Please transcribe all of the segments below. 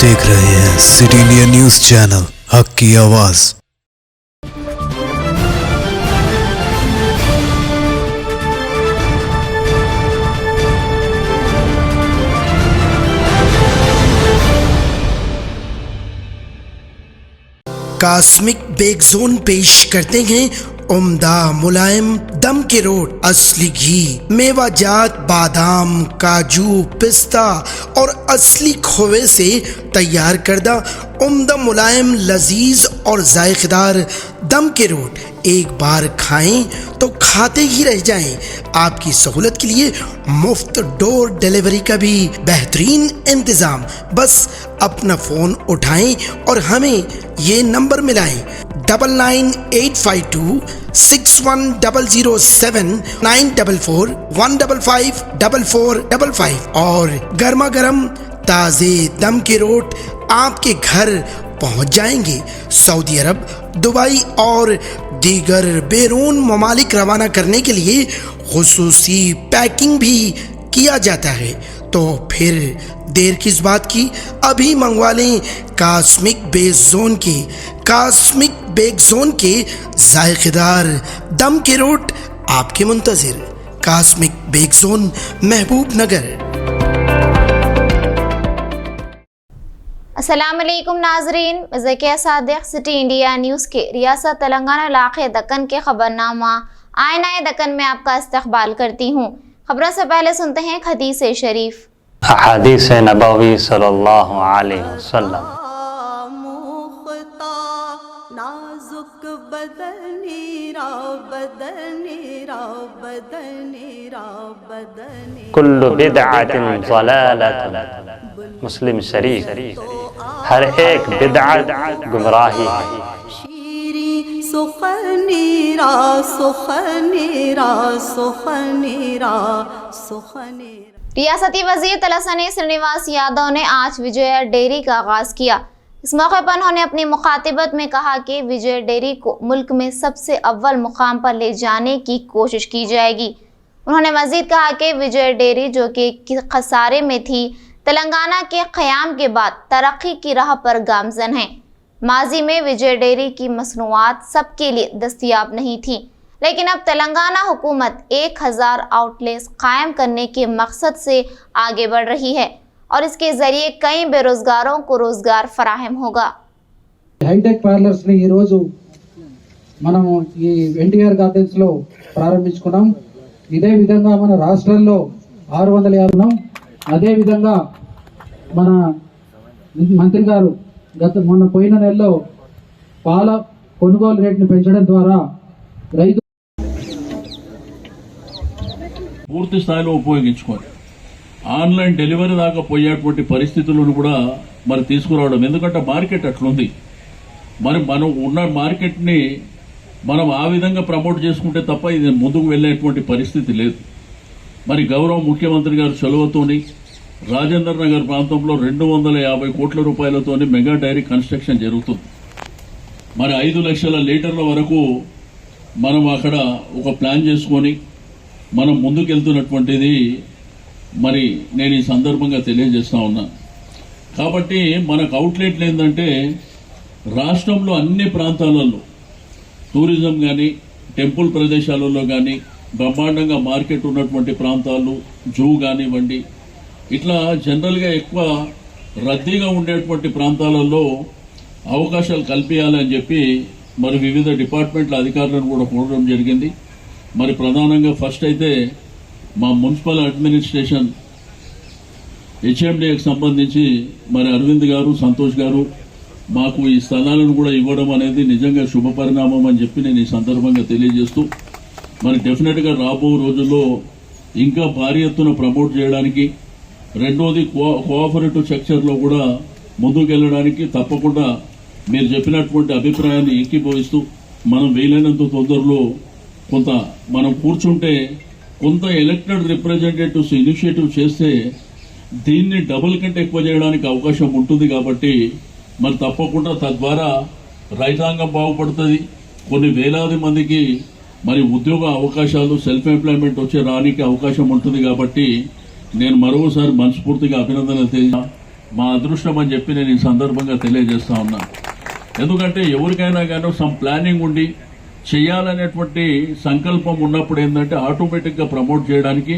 देख रहे हैं सिटी इंडिया न्यूज चैनल, हक की आवाज। कॉस्मिक बेक जोन पेश करते हैं उम्दा मुलायम दम के रोट, असली घी, मेवाजात, बादाम, काजू, पिस्ता और असली खोए से तैयार करदा उम्दा मुलायम लजीज और जायकेदार दम के रोट एक बार खाएं तो खाते ही रह जाएं। आपकी सहूलत के लिए मुफ्त डोर डिलीवरी का भी बेहतरीन इंतज़ाम। बस अपना फ़ोन उठाएं और हमें ये नंबर मिलाएं 99852610079441554455 और गर्मा गर्म ताज़े दम के रोट आपके घर पहुंच जाएंगे। सऊदी अरब, दुबई और दीगर बैरून ममालिक रवाना करने के लिए खुसूसी पैकिंग भी किया जाता है। तो फिर देर किस बात की, अभी मंगवा लें कॉस्मिक बेक जोन के जायकेदार दम के रोट आपके मुंतज़िर। कॉस्मिक बेक जोन, महबूब नगर। अस्सलामुअलैकुम नाजरीन, Zakia Sadiq city India news के रियासत तेलंगाना इलाक़े दक्कन के खबरनामा आईना दक्कन में आपका इस्तक़बाल करती हूँ। खबरों से पहले सुनते हैं हदीस शरीफ। हदीस नबवी सल्लल्लाहु अलैहि वसल्लम। कुल्लु बिदअतिन ज़लालतुन, मुस्लिम शरीफ। हर एक बिदअत गुमराही है। रियासती वजीर तलसानी श्रीनिवास यादव ने आज विजय डेयरी का आगाज किया। इस मौके पर उन्होंने अपनी मुखातिबत में कहा कि विजय डेयरी को मुल्क में सबसे अव्वल मुकाम पर ले जाने की कोशिश की जाएगी। उन्होंने मजीद कहा कि विजय डेयरी जो कि खसारे में थी, तेलंगाना के क़याम के बाद तरक्की की राह पर गामज़न है। माजी में विजय डेयरी की मसनूआत सबके लिए दस्तयाब नहीं थी, लेकिन अब तेलंगाना हुकूमत 1000 आउटलेट्स कायम करने के मकसद से आगे बढ़ रही है और इसके ज़रिए कई बेरोजगारों को रोजगार फराहम होगा। హైటెక్ పార్లర్స్ ని ఈ రోజు మనం ఈ ఎన్టీఆర్ గార్డెన్స్ లో ప్రారంభించుకున్నాం. ఇదే విధంగా మన రాష్ట్రంలో 650 ఉన్నాం. అదే విధంగా మన మంత్రి గారు మొన్న పోయిన నెలలో పాల కొనుగోలు రేటును పెంచడం ద్వారా రైతు పూర్తి స్థాయిలో ఉపయోగించుకోవాలి. ఆన్లైన్ డెలివరీ దాకా పోయేటువంటి పరిస్థితులను కూడా మరి తీసుకురావడం, ఎందుకంటే మార్కెట్ అట్లుంది. మరి మనం ఉన్న మార్కెట్ని మనం ఆ విధంగా ప్రమోట్ చేసుకుంటే తప్ప ఇది ముందుకు వెళ్ళేటువంటి పరిస్థితి లేదు. మరి గౌరవ ముఖ్యమంత్రి గారు చొలవతోని రాజేంద్ర నగర్ ప్రాంతంలో 250 కోట్ల రూపాయలతోని మెగా డైరీ కన్స్ట్రక్షన్ జరుగుతుంది. మరి 5 లక్షల లీటర్ల వరకు మనం అక్కడ ఒక ప్లాన్ చేసుకొని మనం ముందుకెళ్తున్నటువంటిది మరి నేను ఈ సందర్భంగా తెలియజేస్తా ఉన్నా. కాబట్టి మనకు అవుట్లెట్లు ఏంటంటే రాష్ట్రంలో అన్ని ప్రాంతాలలో టూరిజం కానీ, టెంపుల్ ప్రదేశాలలో కానీ బ్రహ్మాండంగా మార్కెట్ ఉన్నటువంటి ప్రాంతాలు, జూ కానివ్వండి, ఇట్లా జనరల్గా ఎక్కువ రద్దీగా ఉండేటువంటి ప్రాంతాలలో అవకాశాలు కల్పించాలని చెప్పి మరి వివిధ డిపార్ట్మెంట్ల అధికారులను కూడా కోరడం జరిగింది. మరి ప్రధానంగా ఫస్ట్ అయితే మా మున్సిపల్ అడ్మినిస్ట్రేషన్ హెచ్ఎండికి సంబంధించి మరి అరవింద్ గారు, సంతోష్ గారు మాకు ఈ స్థలాలను కూడా ఇవ్వడం అనేది నిజంగా శుభ పరిణామం అని చెప్పి నేను ఈ సందర్భంగా తెలియజేస్తూ, మరి డెఫినెట్గా రాబో రోజుల్లో ఇంకా భారీ ఎత్తున ప్రమోట్ చేయడానికి, రెండోది కోఆపరేటివ్ సెక్టర్లో కూడా ముందుకెళ్ళడానికి తప్పకుండా మీరు చెప్పినటువంటి అభిప్రాయాన్ని ఏకీభవిస్తూ మనం వీలైనంత తొందరలో కొంత మనం కూర్చుంటే కొంత ఎలక్టెడ్ రిప్రజెంటేటివ్స్ ఇనిషియేటివ్ చేస్తే దీన్ని డబుల్ కంటే ఎక్కువ చేయడానికి అవకాశం ఉంటుంది. కాబట్టి మరి తప్పకుండా తద్వారా రైతాంగం బాగుపడుతుంది. కొన్ని వేలాది మందికి మరి ఉద్యోగ అవకాశాలు, సెల్ఫ్ ఎంప్లాయ్మెంట్ వచ్చే రానికి అవకాశం ఉంటుంది. కాబట్టి నేను మరోసారి మనస్ఫూర్తిగా అభినందనలు తెలియజేస్తాను. మా అదృష్టం అని చెప్పి నేను ఈ సందర్భంగా తెలియజేస్తా ఉన్నాను. ఎందుకంటే ఎవరికైనా కానీ సమ్ ప్లానింగ్ ఉండి చేయాలనేటువంటి సంకల్పం ఉన్నప్పుడు ఏంటంటే ఆటోమేటిక్గా ప్రమోట్ చేయడానికి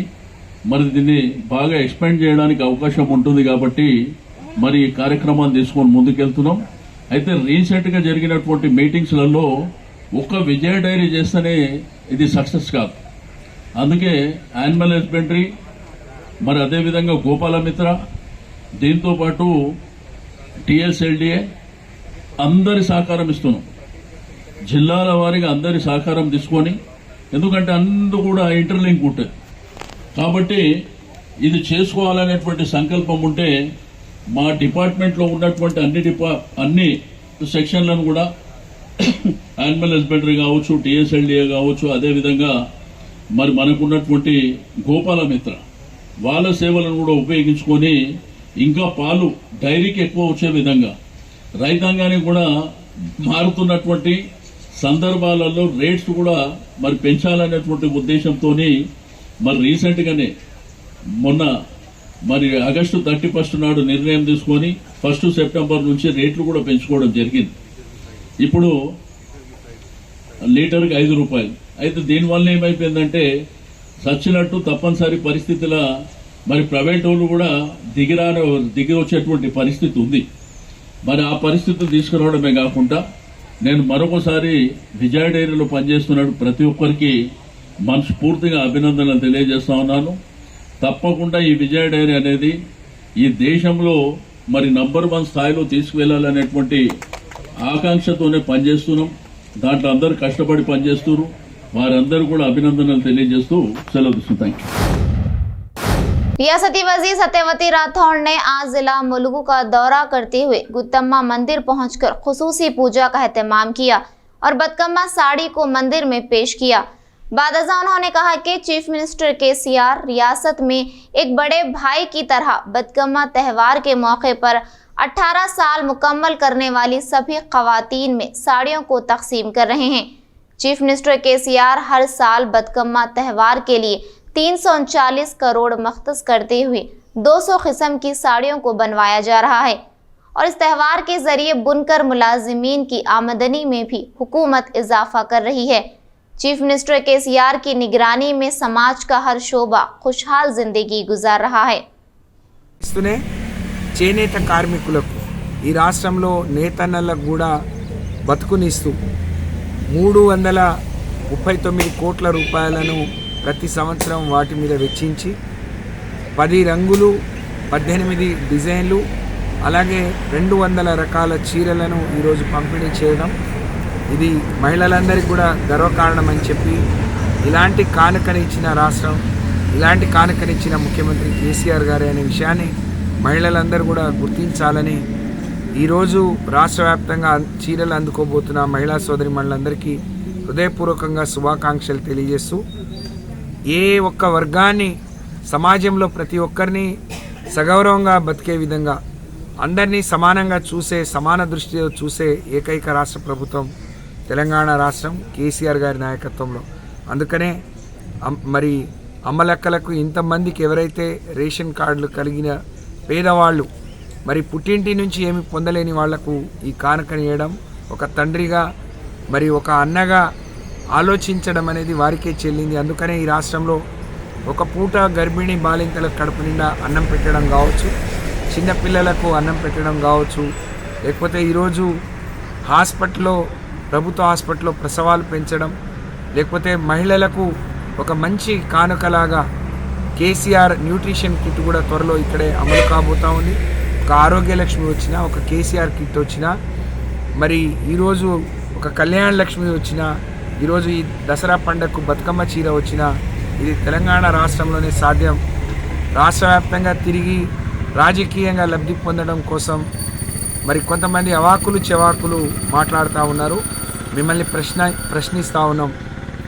మరి దీన్ని బాగా ఎక్స్పాండ్ చేయడానికి అవకాశం ఉంటుంది. కాబట్టి మరి ఈ కార్యక్రమాన్ని తీసుకొని ముందుకెళ్తున్నాం. అయితే రీసెంట్గా జరిగినటువంటి మీటింగ్స్లలో ఒక్క విజయ డైరీ చేస్తేనే ఇది సక్సెస్ కాదు. అందుకే యానిమల్ హస్బెండరీ, మరి అదేవిధంగా గోపాలమిత్ర, దీంతోపాటు టీఎస్ఎల్డిఏ అందరి సహకారం ఇస్తున్నాం. జిల్లాల వారీగా అందరి సహకారం తీసుకొని, ఎందుకంటే అందరూ కూడా ఇంటర్లింక్ ఉంటుంది కాబట్టి ఇది చేసుకోవాలనేటువంటి సంకల్పం ఉంటే మా డిపార్ట్మెంట్లో ఉన్నటువంటి అన్ని సెక్షన్లను కూడా యానిమల్ హస్బెండరీ కావచ్చు, టీఎస్ఎల్డిఏ కావచ్చు, అదేవిధంగా మరి మనకున్నటువంటి గోపాలమిత్ర వాళ్ళ సేవలను కూడా ఉపయోగించుకొని ఇంకా పాలు డైరీకి ఎక్కువ వచ్చే విధంగా రైతాంగానికి కూడా మారుతున్నటువంటి సందర్భాలలో రేట్స్ కూడా మరి పెంచాలనేటువంటి ఉద్దేశంతో మరి రీసెంట్గానే మొన్న మరి ఆగస్టు 31 నాడు నిర్ణయం తీసుకొని 1 సెప్టెంబర్ నుంచి రేట్లు కూడా పెంచుకోవడం జరిగింది. ఇప్పుడు లీటర్కి 5 రూపాయలు. అయితే దీనివల్ల ఏమైపోయిందంటే సచ్చినట్టు తప్పనిసరి పరిస్థితుల మరి ప్రైవేట్ వాళ్ళు కూడా దిగి వచ్చేటువంటి పరిస్థితి ఉంది. మరి ఆ పరిస్థితులు తీసుకురావడమే కాకుండా నేను మరొకసారి విజయ డైరీలో పనిచేస్తున్నాడు ప్రతి ఒక్కరికి మనస్ఫూర్తిగా అభినందనలు తెలియజేస్తా ఉన్నాను. తప్పకుండా ఈ విజయ డైరీ అనేది ఈ దేశంలో మరి నంబర్ 1 స్థాయిలో తీసుకువెళ్లాలనేటువంటి ఆకాంక్షతోనే పనిచేస్తున్నాం. దాంట్లో అందరూ కష్టపడి పనిచేస్తున్నారు. వారందరూ కూడా అభినందనలు తెలియజేస్తూ సెలవు తీసుకుంటాం. रियासती वजीर सत्यवती राठौड़ ने आज जिला मुलुगु का दौरा करते हुए गुत्तम्मा मंदिर पहुंचकर खुसूसी पूजा का एहतमाम किया और बदकम्मा साड़ी को मंदिर में पेश किया। बाद अज़ां उन्होंने कहा कि चीफ मिनिस्टर केसीआर रियासत में एक बड़े भाई की तरह बदकम्मा त्यौहार के मौके पर 18 साल मुकम्मल करने वाली सभी खवातीन में साड़ियों को तकसीम कर रहे हैं। चीफ मिनिस्टर केसीआर हर साल बदकम्मा त्यौहार के लिए 339 करोड़ मख्तस करते हुए 200 किस्म की साड़ियों को बनवाया जा रहा है और इस त्यौहार के जरिए बुनकर मुलाजिमीन की आमदनी में भी हुकूमत इजाफा कर रही है। चीफ मिनिस्टर केसीआर की निगरानी में समाज का हर शोबा खुशहाल जिंदगी गुजार रहा है। చేనేత కార్మికులకు ఈ రాష్ట్రంలో నేతన్నలకు కూడా బతుకునిస్తూ 339 కోట్ల రూపాయలను ప్రతి సంవత్సరం వాటి మీద వెచ్చించి 10 రంగులు 18 డిజైన్లు అలాగే 200 రకాల చీరలను ఈరోజు పంపిణీ చేయడం ఇది మహిళలందరికీ కూడా గర్వకారణం అని చెప్పి ఇలాంటి కానుకనిచ్చిన రాష్ట్రం, ఇలాంటి కానుకనిచ్చిన ముఖ్యమంత్రి కేసీఆర్ గారు అనే విషయాన్ని మహిళలందరూ కూడా గుర్తించాలని ఈరోజు రాష్ట్ర వ్యాప్తంగా చీరలు అందుకోబోతున్న మహిళా సోదరిమణులందరికీ హృదయపూర్వకంగా శుభాకాంక్షలు తెలియజేస్తూ ఏ ఒక్క వర్గాన్ని సమాజంలో ప్రతి ఒక్కరిని సగౌరవంగా బతికే విధంగా అందరినీ సమానంగా చూసే సమాన దృష్టితో చూసే ఏకైక రాష్ట్ర ప్రభుత్వం తెలంగాణ రాష్ట్రం కేసీఆర్ గారి నాయకత్వంలో. అందుకనే మరి అమ్మలక్కలకు ఇంతమందికి ఎవరైతే రేషన్ కార్డులు కలిగిన పేదవాళ్ళు మరి పుట్టింటి నుంచి ఏమి పొందలేని వాళ్లకు ఈ కానుకనియడం ఒక తండ్రిగా మరి ఒక అన్నగా ఆలోచించడం అనేది వారికే చెల్లింది. అందుకనే ఈ రాష్ట్రంలో ఒక పూట గర్భిణీ బాలింతలకు కడుపు నిండా అన్నం పెట్టడం కావచ్చు, చిన్నపిల్లలకు అన్నం పెట్టడం కావచ్చు, లేకపోతే ఈరోజు హాస్పిటల్లో ప్రభుత్వ హాస్పిటల్లో ప్రసవాలు పెంచడం, లేకపోతే మహిళలకు ఒక మంచి కానుకలాగా కేసీఆర్ న్యూట్రిషన్ కిట్ కూడా త్వరలో ఇక్కడే అమలు కాబోతూ ఉంది. ఒక ఆరోగ్య లక్ష్మి వచ్చినా, ఒక కేసీఆర్ కిట్ వచ్చినా, మరి ఈరోజు ఒక కళ్యాణ లక్ష్మి వచ్చినా, ఈరోజు ఈ దసరా పండగకు బతుకమ్మ చీర వచ్చినా ఇది తెలంగాణ రాష్ట్రంలోనే సాధ్యం. రాష్ట్ర వ్యాప్తంగా తిరిగి రాజకీయంగా లబ్ధి పొందడం కోసం మరి కొంతమంది అవాకులు చెవాకులు మాట్లాడుతూ ఉన్నారు. మిమ్మల్ని ప్రశ్నిస్తూ ఉన్నాం,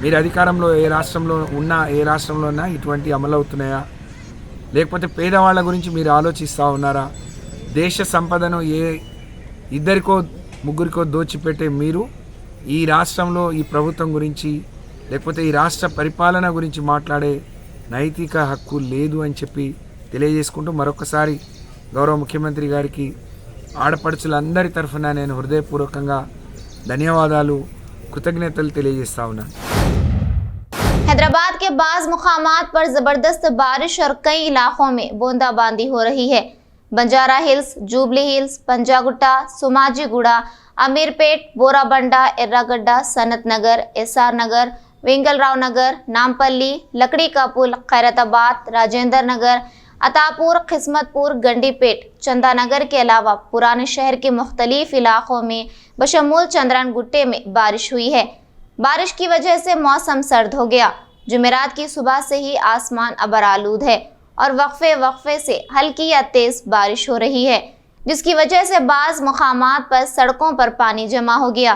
మీరు అధికారంలో ఏ రాష్ట్రంలో ఉన్నా ఏ రాష్ట్రంలో ఉన్నా ఇటువంటి అమలవుతున్నాయా? లేకపోతే పేదవాళ్ళ గురించి మీరు ఆలోచిస్తూ ఉన్నారా? దేశ సంపదను ఇద్దరికో ముగ్గురికో దోచిపెట్టే మీరు ఈ రాష్ట్రంలో ఈ ప్రభుత్వం గురించి లేకపోతే ఈ రాష్ట్ర పరిపాలన గురించి మాట్లాడే నైతిక హక్కు లేదు అని చెప్పి తెలియజేసుకుంటూ మరొకసారి గౌరవ ముఖ్యమంత్రి గారికి ఆడపడుచులందరి తరఫున నేను హృదయపూర్వకంగా ధన్యవాదాలు కృతజ్ఞతలు తెలియజేస్తా ఉన్నాను. हैदराबाद के बाज़ मुकामात पर जबरदस्त बारिश और कई इलाकों में बूंदाबांदी हो रही है। Banjara hills, Jubilee hills, Panjagutta, Somajiguda, Ameerpet, Borabanda, Erragadda, Sanath Nagar, SR Nagar, Vengalrao Nagar, Nampally, Lakdi ka पुल, खैरताबाद, राजेंद्र नगर, अतापुर, किस्मतपुर, गंडीपेट, चंदानगर के अलावा पुराने शहर के मुख्तलिफ इलाकों में बशमूल चंद्रान गुट्टे में बारिश हुई है। बारिश की वजह से मौसम सर्द हो गया। जुमेरात की सुबह से ही आसमान अबरालूद है और वक्फे वक्फे से हल्की या तेज बारिश हो रही है, जिसकी वजह से बाज़ मुकामात पर सड़कों पर पानी जमा हो गया।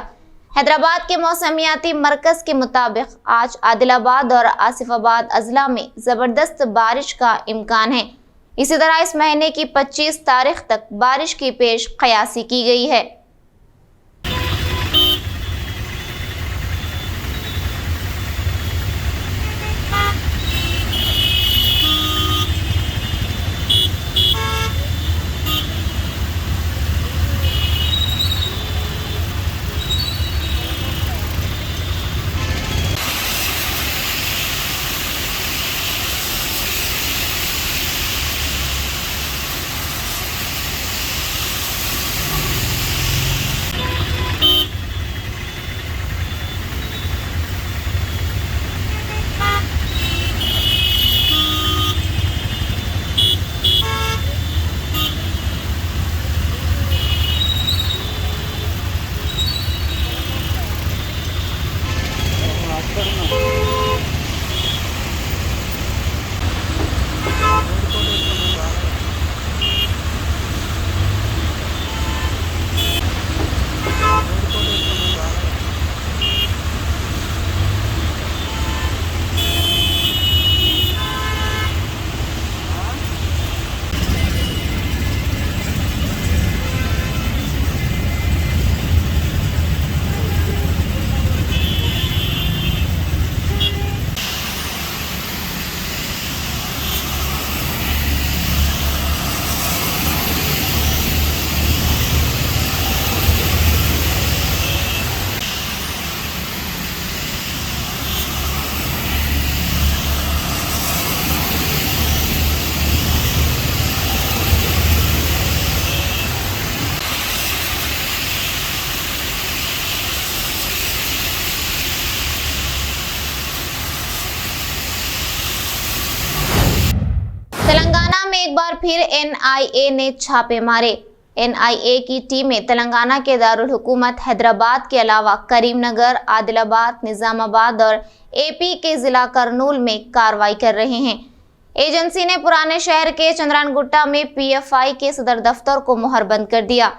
हैदराबाद के मौसमियाती मरकज़ के मुताबिक आज आदिलाबाद और आसिफाबाद अजला में ज़बरदस्त बारिश का इम्कान है। इसी तरह इस महीने की 25 तारीख तक बारिश की पेश क़यासी की गई है। तेलंगाना में एक बार फिर एनआईए ने छापे मारे। एनआईए की टीमें तेलंगाना के दारुल हुकूमत हैदराबाद के अलावा करीमनगर, आदिलाबाद, निजामाबाद और एपी के जिला करनूल में कार्रवाई कर रहे हैं। एजेंसी ने पुराने शहर के चंद्रानगुट्टा में पीएफआई के सदर दफ्तर को मुहरबंद कर दिया।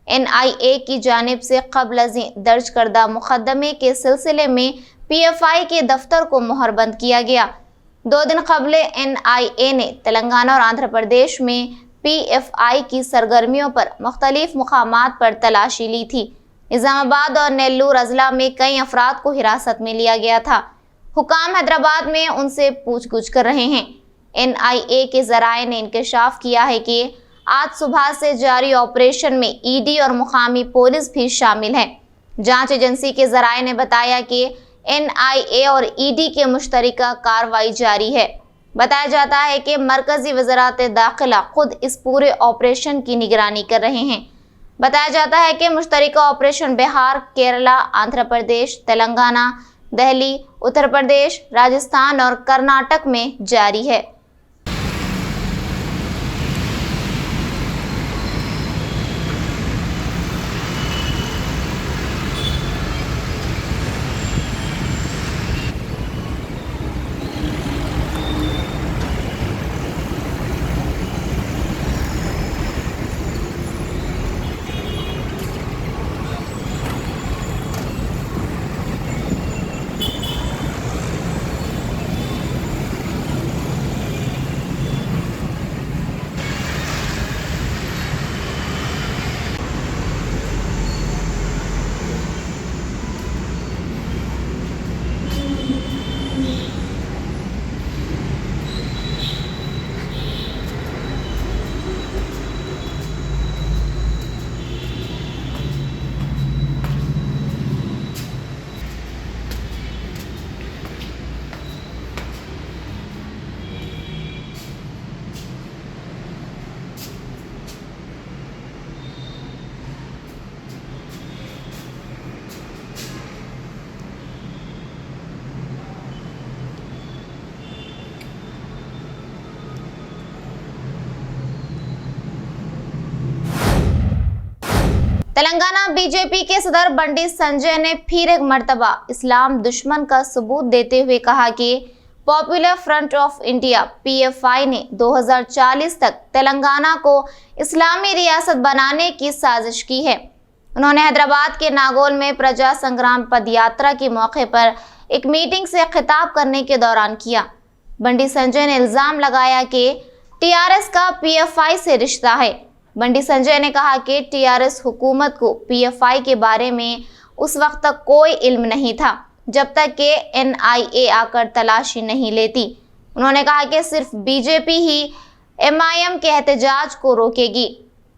एनआईए की जानिब से क़ब्ल दर्ज करदा मुकदमे के सिलसिले में पीएफआई के दफ्तर को मुहरबंद किया गया। 2 दिन कबल एनआईए ने तेलंगाना और आंध्र प्रदेश में पीएफआई की सरगर्मियों पर मुख्तलिफ मुकामात पर तलाशी ली थी। निजामाबाद और नेल्लूर अजला में कई अफराद को हिरासत में लिया गया था। हुकाम हैदराबाद में उनसे पूछगछ कर रहे हैं। एनआईए के ज़राए ने इंकशाफ किया है कि आज सुबह से जारी ऑपरेशन में ईडी और मुकामी पुलिस भी शामिल है। जांच एजेंसी के ज़राए ने बताया कि एनआईए और ईडी के मुश्तरका कार्रवाई जारी है। बताया जाता है कि मरकजी वज़रात दाखिला खुद इस पूरे ऑपरेशन की निगरानी कर रहे हैं। बताया जाता है कि मुश्तरका ऑपरेशन बिहार, केरला, आंध्र प्रदेश, तेलंगाना, दिल्ली, उत्तर प्रदेश, राजस्थान और कर्नाटक में जारी है। تلنگانہ بی جے پی کے صدر بنڈی سنجے نے پھر ایک مرتبہ اسلام دشمن کا ثبوت دیتے ہوئے کہا کہ پاپولر فرنٹ آف انڈیا PFI نے 2040 تک تلنگانہ کو اسلامی ریاست بنانے کی سازش کی ہے۔ انہوں نے حیدرآباد کے ناگول میں پرجا سنگرام پد یاترا کے موقع پر ایک میٹنگ سے خطاب کرنے کے دوران کیا۔ بنڈی سنجے نے الزام لگایا کہ TRS کا PFI سے رشتہ ہے۔ بنڈی سنجے نے کہا کہ TRS حکومت کو PFI کے بارے میں اس وقت تک کوئی علم نہیں تھا جب تک کہ NIA آ کر تلاشی نہیں لیتی۔ انہوں نے کہا کہ صرف BJP ہی MIM کے احتجاج کو روکے گی۔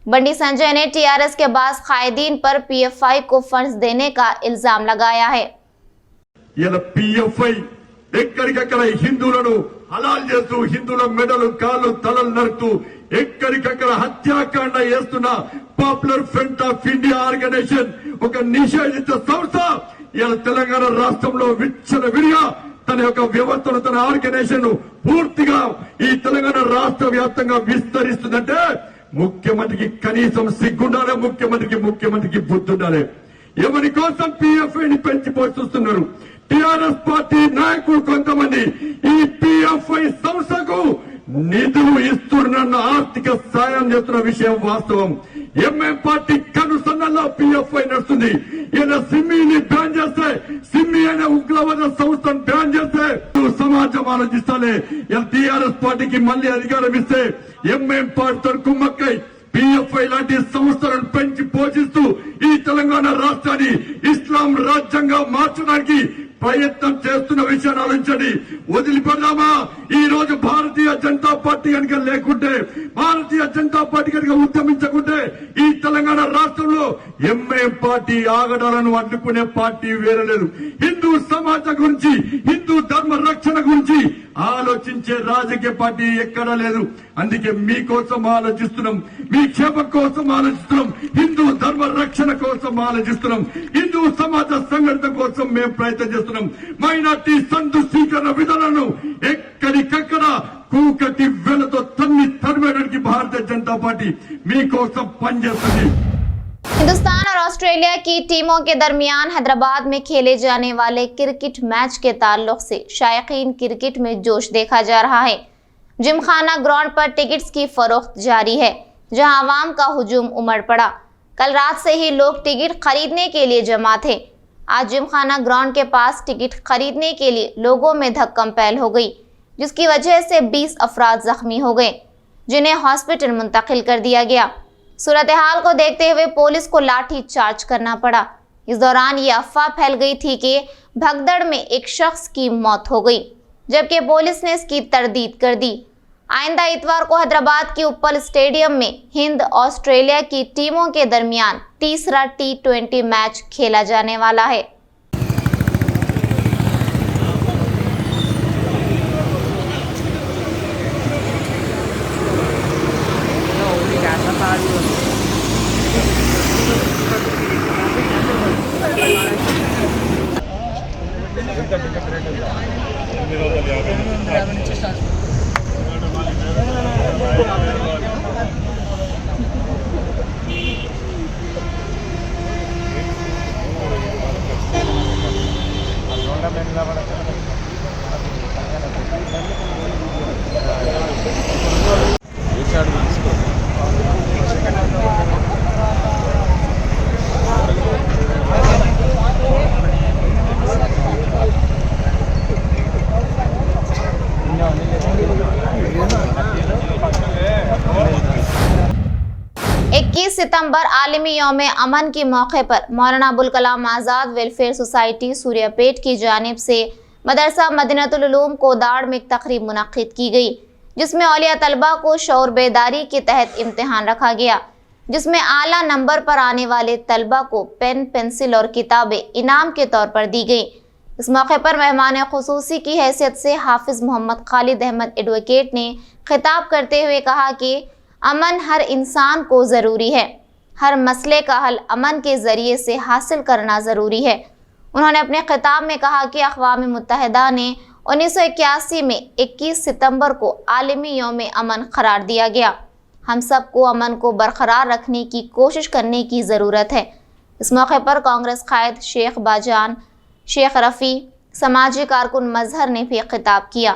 بنڈی سنجے نے TRS کے بعض قائدین پر PFI کو فنڈز دینے کا الزام لگایا ہے۔ PFI ఎక్కడికక్కడ హిందువులను హలాల్ చేస్తూ హిందువుల మెడలు కాళ్ళు తలలు నరుకుతూ ఎక్కడికక్కడ హత్యాకాండ చేస్తున్న Popular Front of India organisation ఒక నిషేధిత సంస్థ ఇలా తెలంగాణ రాష్ట్రంలో విచ్చలవిడిగా తన యొక్క వ్యవస్థను తన ఆర్గనైజేషన్ పూర్తిగా ఈ తెలంగాణ రాష్ట్ర వ్యాప్తంగా విస్తరిస్తుందంటే ముఖ్యమంత్రికి కనీసం సిగ్గుండాలి, ముఖ్యమంత్రికి బుద్ధి ఉండాలి। ఎవరి కోసం PFIని పెంచి పోషిస్తున్నారు? TRS పార్టీ నాయకులు కొంతమంది ఈ PFI సంస్థకు నిధులు ఇస్తున్న ఆర్థిక సాయం చేస్తున్న విషయం వాస్తవం। MM పార్టీ కనుసన్నల్లో PFI నడుస్తుంది। ఇలా సిమ్మిని బ్యాన్ చేస్తే, సిమ్మి అనే ఉగ్రవాద సంస్థను బ్యాన్ చేస్తే సమాజం ఆలోచిస్తానే। ఇలా TRS పార్టీకి మళ్ళీ అధికారం ఇస్తే MM పార్టీతో కుమ్మక్కై PFI లాంటి సంస్థలను పెంచి పోషిస్తూ ఈ తెలంగాణ రాష్ట్రాన్ని ఇస్లాం రాజ్యంగా మార్చడానికి ప్రయత్నం చేస్తున్న విషయాన్ని ఆలోచించండి। వదిలిపెడదామా? ఈ రోజు భారతీయ జనతా పార్టీ కనుక లేకుంటే, భారతీయ జనతా పార్టీ కనుక ఉద్యమించకుంటే ఈ తెలంగాణ రాష్ట్రంలో ఎంఐఎం పార్టీ ఆగడాలను అడ్డుకునే పార్టీ వేరే లేదు। హిందూ సమాజం గురించి, హిందూ ధర్మ రక్షణ గురించి ఆలోచించే రాజకీయ పార్టీ ఎక్కడా లేదు। అందుకే మీకోసం ఆలోచిస్తున్నాం, మీ క్షేమం కోసం ఆలోచిస్తున్నాం, హిందూ ధర్మ రక్షణ కోసం ఆలోచిస్తున్నాం, హిందూ సమాజ సంఘటన కోసం మేము ప్రయత్నం చేస్తున్నాం। మైనార్టీ సంతుష్టీకరణ విధానాలను ఎక్కడికక్కడ కూకటి వేలతో తరిమేయడానికి భారతీయ జనతా పార్టీ మీకోసం పనిచేస్తుంది। हिंदुस्तान और ऑस्ट्रेलिया की टीमों के दरमियान हैदराबाद में खेले जाने वाले क्रिकेट मैच के ताल्लुक से शायकीन क्रिकेट में जोश देखा जा रहा है। जिमखाना ग्राउंड पर टिकट्स की फरोख्त जारी है, जहां आवाम का हुजूम उमड़ पड़ा। कल रात से ही लोग टिकट खरीदने के लिए जमा थे। आज जिमखाना ग्राउंड के पास टिकट खरीदने के लिए लोगों में धक्कम पहल हो गई, जिसकी वजह से 20 अफराद जख्मी हो गए, जिन्हें हॉस्पिटल मुंतकिल कर दिया गया। सूरत हाल को देखते हुए पुलिस को लाठी चार्ज करना पड़ा। इस दौरान ये अफवाह फैल गई थी कि भगदड़ में एक शख्स की मौत हो गई, जबकि पुलिस ने इसकी तरदीद कर दी। आइंदा इतवार को हैदराबाद के उप्पल स्टेडियम में हिंद ऑस्ट्रेलिया की टीमों के दरमियान तीसरा T20 मैच खेला जाने वाला है। सितंबर आलमी यौम अमन के मौके पर मौलाना अबुल कलाम आज़ाद वेलफेयर सोसाइटी सूर्यापेट की जानिब से मदरसा मदीनतुल उलूम कोदाड़ में एक तकरीब मुनक्किद की गई, जिसमें औलिया तलबा को शऊर बेदारी के तहत इम्तिहान रखा गया, जिसमें आला नंबर पर आने वाले तलबा को पेन, पेंसिल और किताबें इनाम के तौर पर दी गई। इस मौके पर मेहमान खुसूसी की हैसियत से हाफिज मोहम्मद खालिद अहमद एडवोकेट ने खिताब करते हुए कहा कि अमन हर इंसान को ज़रूरी है, हर मसले का हल अमन के ज़रिए से हासिल करना ज़रूरी है। उन्होंने अपने खिताब में कहा कि अक़वाम मुत्तहिदा ने 1981 में 21 सितंबर को आलमी यौम अमन करार दिया गया। ہم سب کو امن کو برقرار رکھنے کی کوشش کرنے کی ضرورت ہے۔ اس موقع پر کانگریس قائد شیخ باجان، شیخ رفیع، سماجی کارکن مظہر نے بھی خطاب کیا۔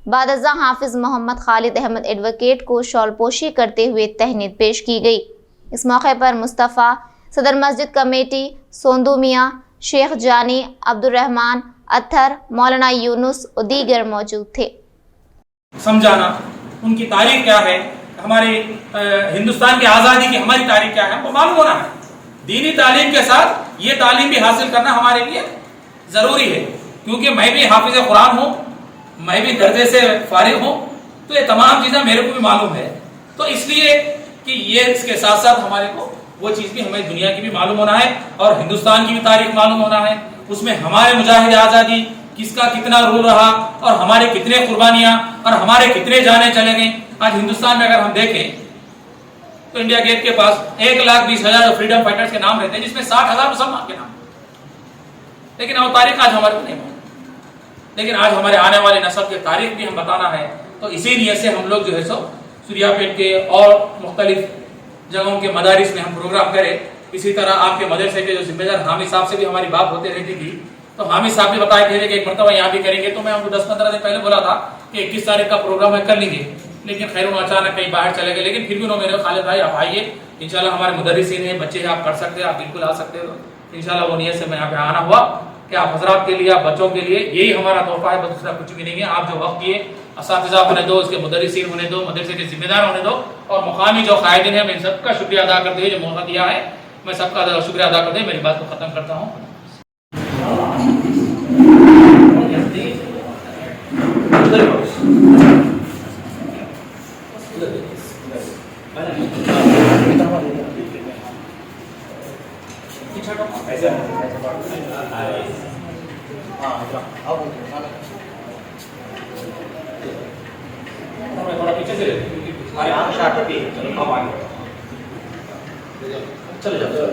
بعد ازاں حافظ محمد خالد احمد ایڈوکیٹ کو شال پوشی کرتے ہوئے تہنیت پیش کی گئی۔ اس موقع پر مصطفیٰ، صدر مسجد کمیٹی سوندو میاں، شیخ جانی، عبد الرحمن اتھر، مولانا یونس اور دیگر موجود تھے۔ سمجھانا ان کی تاریخ کیا ہے، ہمارے ہندوستان کی آزادی کی ہماری تاریخ کیا ہے وہ معلوم ہونا ہے۔ دینی تعلیم کے ساتھ یہ تعلیم بھی حاصل کرنا ہمارے لیے ضروری ہے، کیونکہ میں بھی حافظ قرآن ہوں، میں بھی درجے سے فارغ ہوں، تو یہ تمام چیزیں میرے کو بھی معلوم ہے۔ تو اس لیے کہ یہ اس کے ساتھ ساتھ ہمارے کو وہ چیز بھی ہمیں دنیا کی بھی معلوم ہونا ہے اور ہندوستان کی بھی تاریخ معلوم ہونا ہے، اس میں ہمارے مجاہد آزادی کس کا کتنا رول رہا اور ہمارے کتنے قربانیاں اور ہمارے کتنے جانے چلے گئے۔ آج ہندوستان میں اگر ہم دیکھیں تو انڈیا گیٹ کے پاس 1,20,000 فریڈم فائٹرز کے نام رہتے ہیں، جس میں 60,000 مسلمان کے نام، لیکن وہ تاریخ آج ہمارے کو نہیں معلوم۔ لیکن آج ہمارے آنے والی نسل کی تاریخ بھی ہم بتانا ہے، تو اسی لیے سے ہم لوگ جو ہے سو سوریا پیٹ کے اور مختلف جگہوں کے مدارس میں ہم پروگرام کریں۔ اسی طرح آپ کے مدرسے کے جو ذمہ دار حامد صاحب سے بھی ہماری بات ہوتی رہتی تھی، تو حامد صاحب بھی بتایا تھے کہ ایک مرتبہ یہاں بھی کریں گے، تو میں ان کو 10-15 دن پہلے بولا تھا کہ 21 تاریخ کا پروگرام ہے کر لیں گے، لیکن خیر انہوں اچانک کہیں باہر چلے گئے۔ لیکن پھر بھی انہوں میرے خالد بھائی آپ آئیے، انشاءاللہ ہمارے مدرسین ہیں، بچے ہیں، آپ کر سکتے ہیں، آپ بالکل آ سکتے ہو۔ انشاءاللہ وہ نیت سے میں یہاں پہ آنا ہوا کہ آپ حضرات کے لیے، آپ بچوں کے لیے یہی ہمارا تحفہ ہے، دوسرا کچھ بھی نہیں ہے۔ آپ جو وقت دیے، اساتذہ ہونے دو، اس کے مدرسین ہونے دو، مدرسے کے ذمہ دار ہونے دو، اور مقامی جو قائدین ہیں، میں ان سب کا شکریہ ادا کرتے ہوئے جو موقع دیا ہے، میں سب کا شکریہ ادا کرتے ہوئے میری بات کو ختم کرتا ہوں۔ تھوڑا پیچھے سے چلے جاؤ۔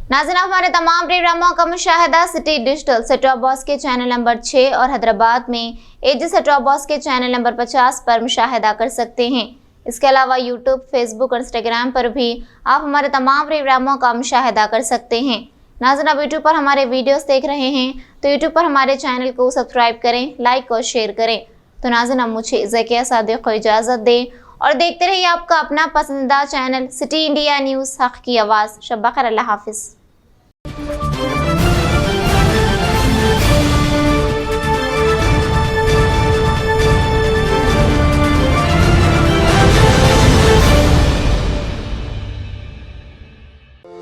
ناظرین، ہمارے تمام پروگراموں کا مشاہدہ سٹی ڈیجیٹل سیٹ ٹاپ باکس کے چینل نمبر 6 اور حیدرآباد میں ایجی سیٹ ٹاپ باکس کے چینل نمبر 50 پر مشاہدہ کر سکتے ہیں۔ اس کے علاوہ یوٹیوب، فیس بک اور انسٹاگرام پر بھی آپ ہمارے تمام پروگراموں کا مشاہدہ کر سکتے ہیں۔ ناظرین، آپ یوٹیوب پر ہمارے ویڈیوز دیکھ رہے ہیں تو یوٹیوب پر ہمارے چینل کو سبسکرائب کریں، لائک اور شیئر کریں۔ تو ناظرین، اب مجھے ذکیہ صادق کو اجازت دیں اور دیکھتے رہیے آپ کا اپنا پسندیدہ چینل سٹی انڈیا نیوز، حق کی آواز۔ شب بخیر، اللہ حافظ۔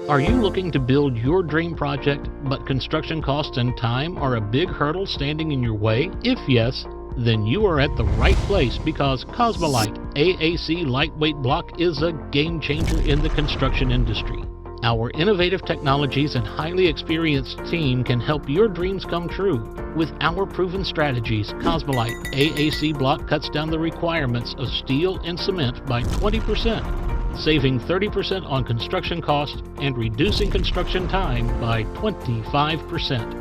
Are you looking to build your dream project, but construction costs and time are a big hurdle standing in your way? If yes, then you are at the right place, because Cosmolite AAC lightweight block is a game changer in the construction industry. Our innovative technologies and highly experienced team can help your dreams come true. With our proven strategies, Cosmolite AAC block cuts down the requirements of steel and cement by 20%, saving 30% on construction cost and reducing construction time by 25%.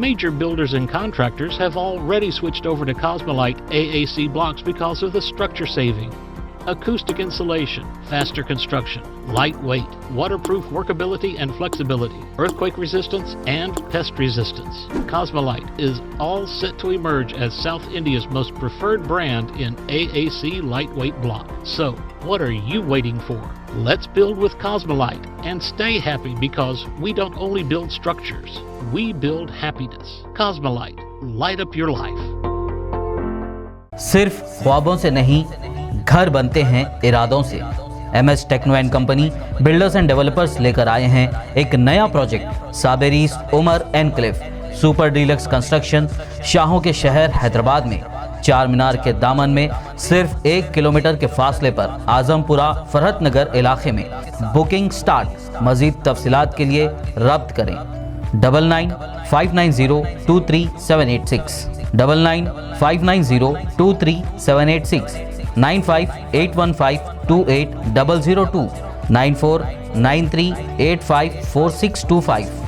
Major builders and contractors have already switched over to Cosmolite AAC blocks because of the structure saving, acoustic insulation, faster construction, lightweight, waterproof workability and flexibility, earthquake resistance, and pest resistance. Cosmolite is all set to emerge as South India's most preferred brand in AAC lightweight block. So, what are you waiting for? Let's build with Cosmolite and stay happy, because we don't only build structures, we build happiness. Cosmolite, light up your life. صرف خوابوں سے نہیں، گھر بنتے ہیں ارادوں سے۔ ایم ایس ٹیکنو اینڈ کمپنی بلڈرز اینڈ ڈیولپرز لے کر آئے ہیں ایک نیا پروجیکٹ، صابریز عمر اینکلیو سپر ڈیلکس کنسٹرکشن، شاہوں کے شہر حیدرآباد میں चार मीनार के दामन में सिर्फ 1 kilometre के फासले पर आजमपुरा फरहत नगर इलाके में बुकिंग स्टार्ट। मजीद तफसीलात के लिए रब्त करें 9959023786 9959023786 9581528002 9493854625।